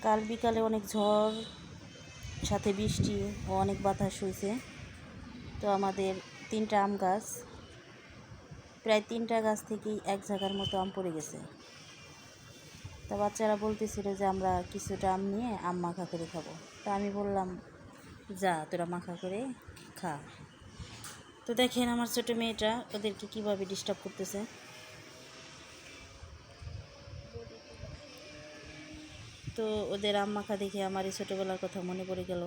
কাল বিকালে অনেক ঝড় সাথে বৃষ্টি ও অনেক বাতাস হয়েছে। তো আমাদের 3টা আম গাছ, প্রায় 3টা গাছ থেকেই এক জায়গার মতো আম পড়ে গেছে। তা বাচ্চারা বলতেছিল যে আমরা কিছুটা আম নিয়ে আম মাখা করে খাবো। তা আমি বললাম, যা তোরা মাখা করে খা। তো দেখেন আমার ছোটো মেয়েটা ওদেরকে কীভাবে ডিস্টার্ব করতেছে। তো ওদের আম মাখা দেখে আমার এই ছোটোবেলার কথা মনে পড়ে গেল।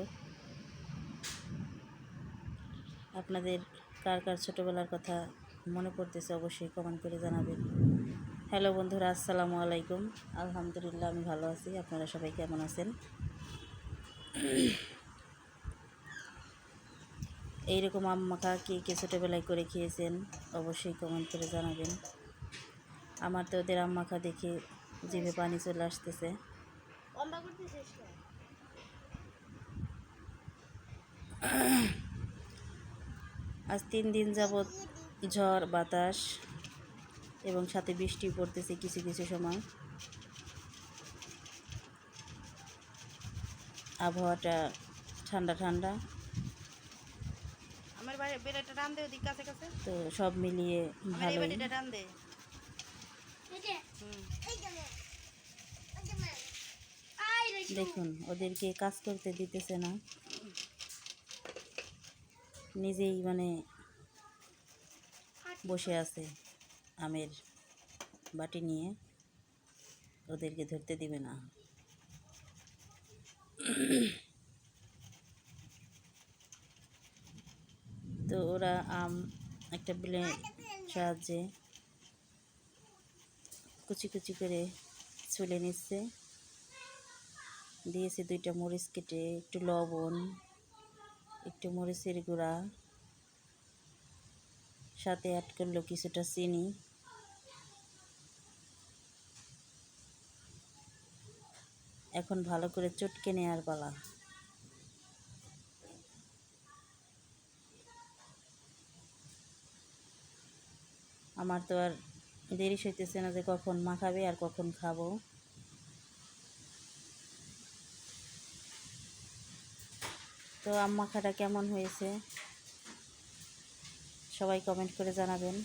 আপনাদের কার কার ছোটোবেলার কথা মনে পড়তেছে অবশ্যই কমেন্ট করে জানাবেন। হ্যালো বন্ধুরা, আসসালামু আলাইকুম। আলহামদুলিল্লাহ আমি ভালো আছি। আপনারা সবাই কেমন আছেন? এইরকম আম মাখা কে কে ছোটোবেলায় করে খেয়েছেন অবশ্যই কমেন্ট করে জানাবেন। আমার তো ওদের আম মাখা দেখে জিভে পানি চলে আসতেছে। আজ 3 দিন যাবৎ ঝড় বাতাস এবং সাথে বৃষ্টি পড়তেছে কিছু কিছু সময়। আবহাওয়াটা ঠান্ডা ঠান্ডা, আমার বাড়ি বেড়াটা টান দে ওদিক কাছে কাছে। তো সব মিলিয়ে আমার এই ভালোই। বাড়িটা টান দে। দেখুন ওদেরকে কাজ করতে দিতেছে না, নিজেই বসে আছে আমের বাটি নিয়ে, ওদেরকে ধরতে দিবে না। তো ওরা আম একটা ব্লেন্ডার সাহায্যে কুচি কুচি করে ছুলে নিচ্ছে। দিয়েছে 2টা মরিচ কেটে, একটু লবণ, একটু মরিচের গুঁড়া, সাথে অ্যাড করলো কিছুটা চিনি। এখন ভালো করে চটকে নেওয়ার পালা। আমার তো আর দেরি সইতেছে না যে কখন মাখাবে আর কখন খাবো। তো আম মাখাটা কেমন হয়েছে সবাই কমেন্ট করে জানাবেন।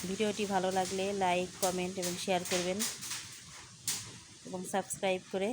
ভিডিওটি ভালো লাগলে লাইক, কমেন্ট এবং শেয়ার করবেন এবং সাবস্ক্রাইব করে